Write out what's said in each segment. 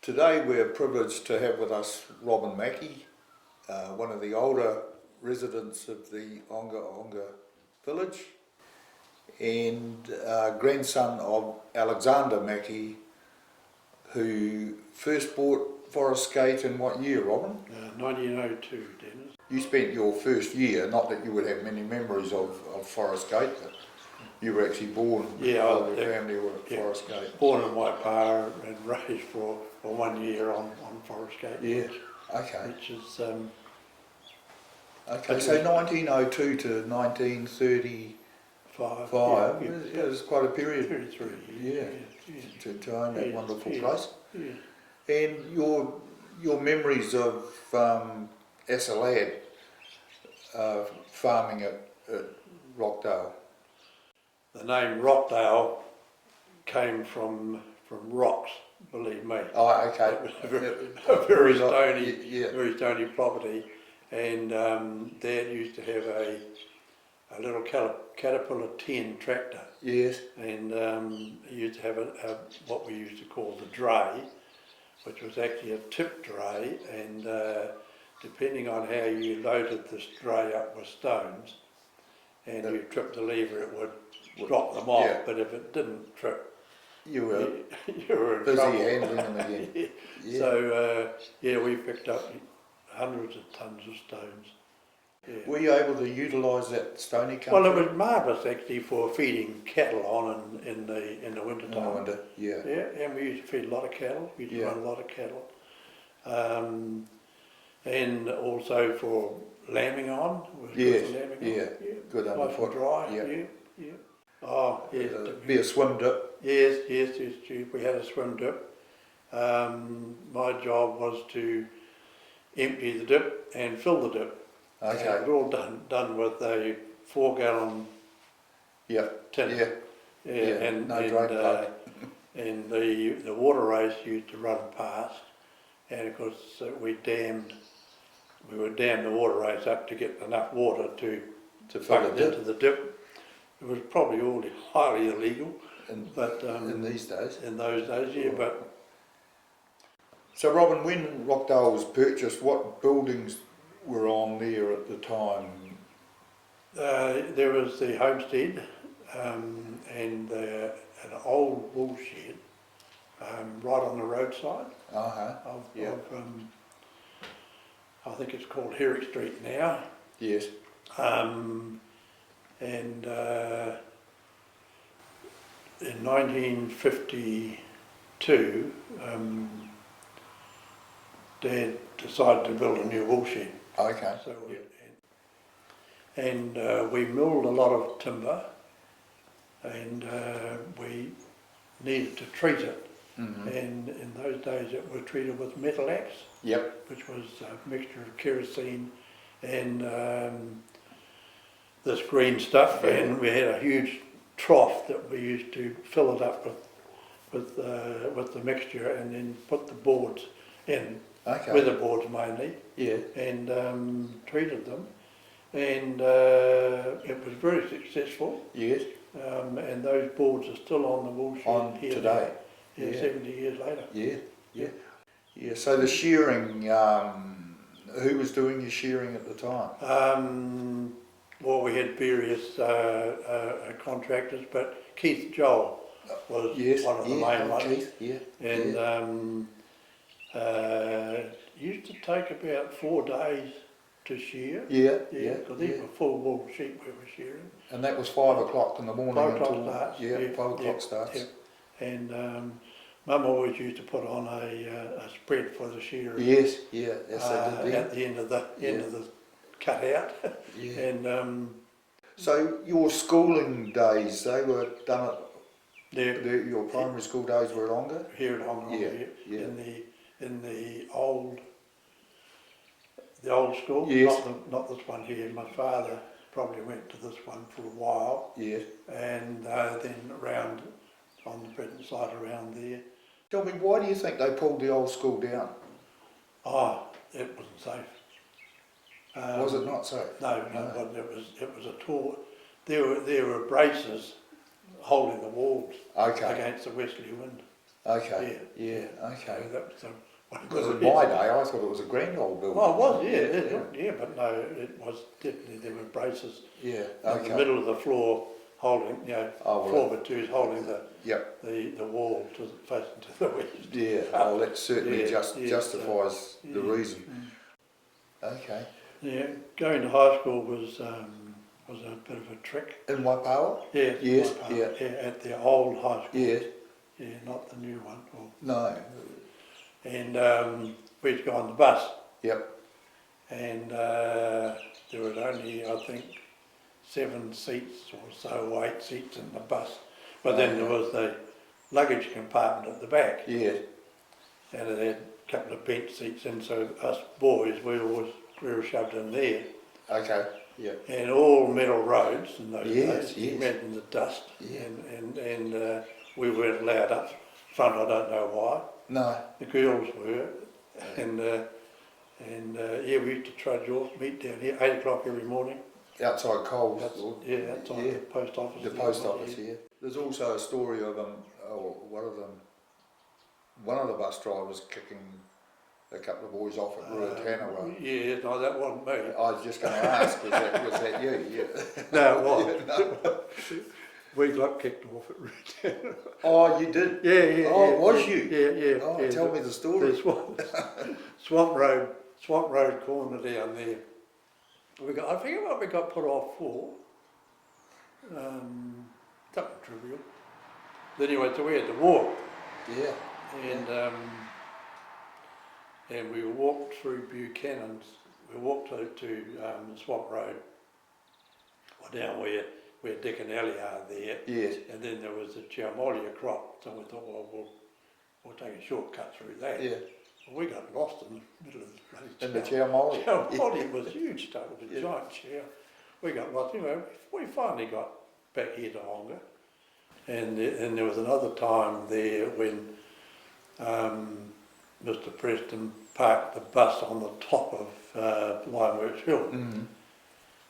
Today we're privileged to have with us Robin Mackie, one of the older residents of the Onga village, and grandson of Alexander Mackie, who first bought Forest Gate in what year, Robin? 1902, Dennis. You spent your first year, not that you would have many memories of Forest Gate, but you were actually born, your family were at Forest Gate. Born in Waipaha and raised for 1 year on Forest Gate. Yeah, okay. Which is... okay, so 1902 to 1935, it was quite a period. 33 years, to own that wonderful place. Yeah. And your memories of as a lad farming at Rockdale. The name Rockdale came from rocks, believe me. Oh, okay. It was a very stony property, and Dad used to have a little Caterpillar 10 tractor. Yes. And he used to have what we used to call the dray, which was actually a tip dray, and depending on how you loaded this dray up with stones, and you tripped the lever, it would drop them off. Yeah. But if it didn't trip, you were in busy trouble. handling them again. Yeah. So we picked up hundreds of tons of stones. Yeah. Were you able to utilise that stony country? Well, it was marvellous actually for feeding cattle on in the winter time. In the winter, yeah. Yeah, and we used to feed a lot of cattle. We used to run a lot of cattle, and also for lambing on. Yes, yeah, good underfoot. Dry. Yeah. Yeah. Oh, yes. Be a swim dip. Yes. We had a swim dip. My job was to empty the dip and fill the dip. Okay. It was all done with a 4-gallon tin. Yeah. And drain plug. And the water race used to run past, and of course we would dam the water race up to get enough water to fill it into the dip. It was probably all highly illegal, but in these days. In those days, yeah. But so, Robin, when Rockdale was purchased, what buildings were on there at the time? There was the homestead and an old wool shed right on the roadside. I think it's called Herrick Street now. Yes. And in 1952, Dad decided to build a new wool shed. Okay. So we milled a lot of timber, and we needed to treat it. Mm-hmm. And in those days it was treated with metalax, which was a mixture of kerosene and this green stuff, and we had a huge trough that we used to fill it up with the mixture, and then put the boards in. Okay. Weatherboards mainly, and treated them, and it was very successful. Yes. And those boards are still on the wool shed here today. Yeah, 70 years later. Yeah. So the shearing, who was doing your shearing at the time? Well, we had various contractors, but Keith Joel was one of the main ones. Keith, And used to take about 4 days to shear. Because these were full wool sheep we were shearing. And that was 5 o'clock in the morning. 5 o'clock starts. 5 o'clock starts. Yeah. And Mum always used to put on a spread for the shearing. Yes, I did. At the end of the cutout. Yeah. And so your schooling days, they were done at your primary school days were longer? Here at Onga, in the old school. Yes. Not this one here. My father probably went to this one for a while. Yes. And then around on the present site around there. Tell me, why do you think they pulled the old school down? Oh, it wasn't safe. Was it not safe? No, it was a tall. There were braces holding the walls against the westerly wind. Okay. Yeah. So Okay. that was the one Because of in the my reasons. day, I thought it was a grand old building. Oh, it was, yeah, but no, it was definitely, there were braces Yeah. in Okay. the middle of the floor holding, Oh, floor well, by twos holding yep. the wall to facing to the west. Yeah. Oh, that certainly justifies So, the reason. Okay. Yeah, going to high school was a bit of a trick. In Waipawa? Yeah, Yes. my Yeah. part, at the old high school. Yes. Yeah, not the new one. No. And we'd go on the bus, Yep. and there was only, I think, 7 seats or so, or 8 seats in the bus. But then there was the luggage compartment at the back, Yeah. and it had a couple of bench seats in, so us boys, we were shoved in there. Okay. Yeah. And all metal roads in those Yes, days, yes. imagine the dust, Yeah. and we weren't allowed up front, I don't know why. No. The girls were, and yeah, we used to trudge off, meet down here, 8 o'clock every morning. Outside Coles. Outside the post office. The post office, yeah. There's also a story of one of the bus drivers kicking a couple of boys off at Ruatanawa. Yeah, no, that wasn't me. I was just going to ask, was that you? Yeah. No, it wasn't. Yeah, no. We got kicked off at Ruatanawa. Oh, you did? Yeah. Oh, was you? Yeah. Oh, tell me the story. The Swamp Road corner down there. I forget what we got put off for. Something trivial. Anyway, so we had to walk. Yeah. And we walked through Buchanan's. We walked to Swamp Road, or down where Dick and Ellie are there. Yes. And then there was the Chiamolia crop, so we thought, well, we'll take a shortcut through that. Yeah. Well, we got lost in the middle of the bloody In the Chiamolia. Chiamolia was huge stuff, it was a giant chair. We got lost. Anyway, we finally got back here to Honga. And there was another time there when Mr. Preston parked the bus on the top of Limeworks Hill. Mm-hmm.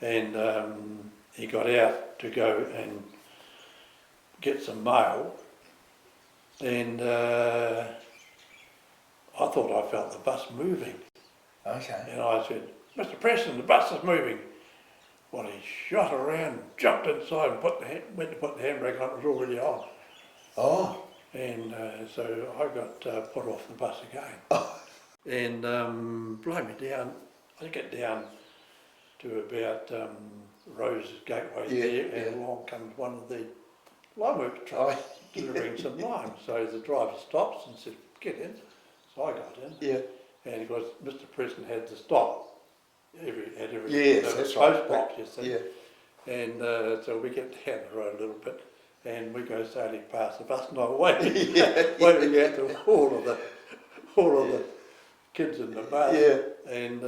And he got out to go and get some mail, and I thought I felt the bus moving. Okay. And I said, Mr. Preston, the bus is moving. Well, he shot around, jumped inside and went to put the handbrake on, it was already on. Oh. And so I got put off the bus again. Oh. And blow me down, I get down to about Rose Gateway there, and along comes one of the limeworks trucks delivering some lime. So the driver stops and said, get in. So I got in. Yeah. And of course, Mr. Preston had to stop at every yes, that's right. post box, you see. Yeah. And so we get down the road a little bit, and we go sailing past the bus, and I'm waiting out to all of the kids in the bus. Yeah. And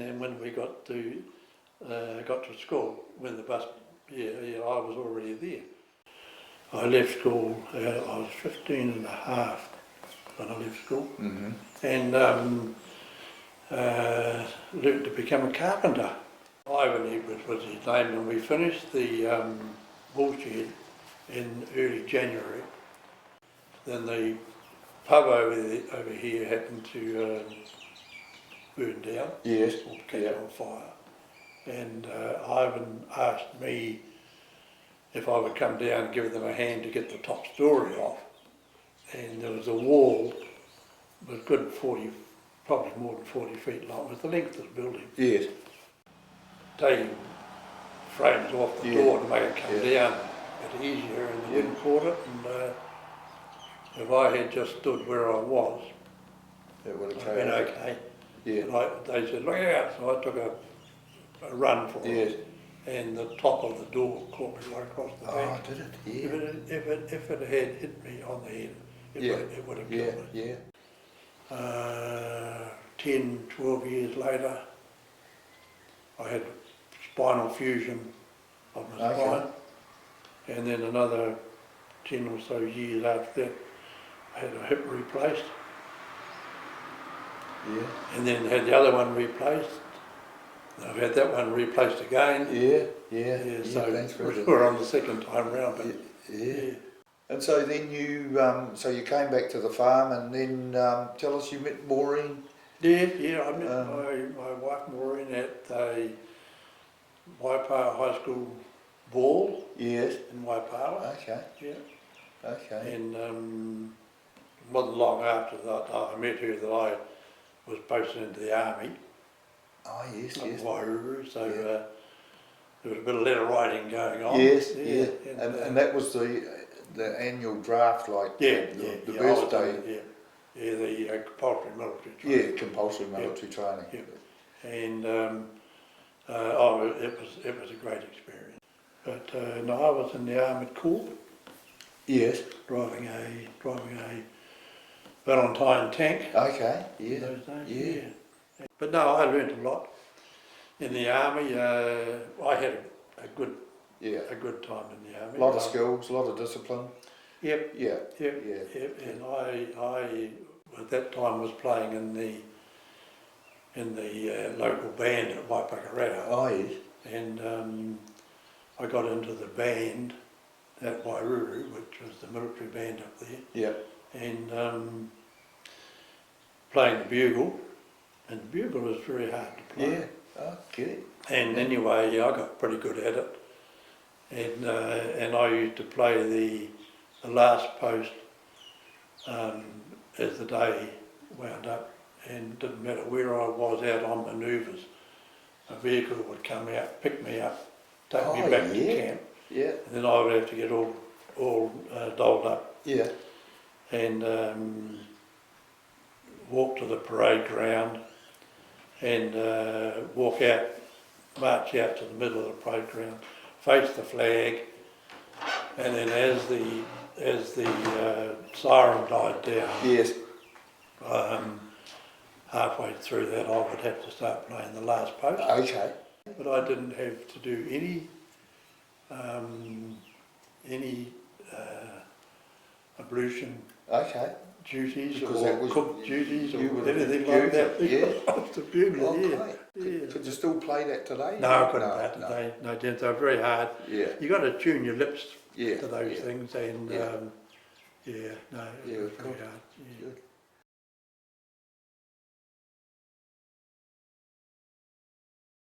then when we got to school, when the bus, I was already there. I left school, I was 15 and a half when I left school, and learned to become a carpenter. Ivan was his name, and we finished the wool shed in early January. Then the pub over here happened to burn down, Yes. or catch on fire. And Ivan asked me if I would come down and give them a hand to get the top story off. And there was a wall, it was good 40, probably more than 40 feet long, it was the length of the building. Yes. Taking frames off the door to make it come down a bit easier, and the wind caught it, and if I had just stood where I was, It would have been okay. Yeah. And they said, look out, so I took a run for it, and the top of the door caught me right across the back. Oh, did it? Yeah. If it had hit me on the head, it would have killed me. Yeah. 10, 12 years later, I had spinal fusion of my spine, and then another 10 or so years after that, I had a hip replaced. Yeah. And then had the other one replaced. I've had that one replaced again. Yeah. So we're on the second time round. But And so then so you came back to the farm, and then tell us you met Maureen. Yeah, I met my wife Maureen at the Waipawa High School ball Yes. in Waipawa. Okay. Yeah. Okay. And it wasn't long after that I met her that I was posted into the army Oh yes, up in yes. Wairuru, so Yeah. there was a bit of letter writing going on. Yes, Yeah. yeah. And that was the annual draft, like the birthday. the compulsory military Yeah, training. compulsory military training. Yeah. And it was a great experience. But no, I was in the Armoured Corps. Yes. Driving a Valentine tank. Okay. Yeah. In those days. Yeah. But no, I learned a lot in the army. I had a good time in the army. A lot of skills, a lot of discipline. Yep. Yeah. Yep. Yeah. Yep. And I at that time was playing in the local band at Waipakareta. Oh yes. And I got into the band at Wairuru, which was the military band up there. Yeah. And playing the bugle, and the bugle was very hard to play. Yeah. Oh, good. And anyway, I got pretty good at it, and I used to play the last post as the day wound up, and it didn't matter where I was out on manoeuvres, a vehicle would come out, pick me up, take me back to camp, Yeah. and then I would have to get all dolled up. Yeah. And walk to the parade ground and walk out, march out to the middle of the parade ground, face the flag, and then as the siren died down, Yes. halfway through that I would have to start playing the last post. Okay. But I didn't have to do any ablution Okay. duties Because or that was- cook duties or you were the anything like that. bugler, I was the bugler, Okay. yeah. Could you still play that today? No, I couldn't play it today. No, they're very hard. Yeah. You got to tune your lips Yeah. to those Yeah. things, and Yeah. it Yeah, was very cool. hard. Yeah. Good.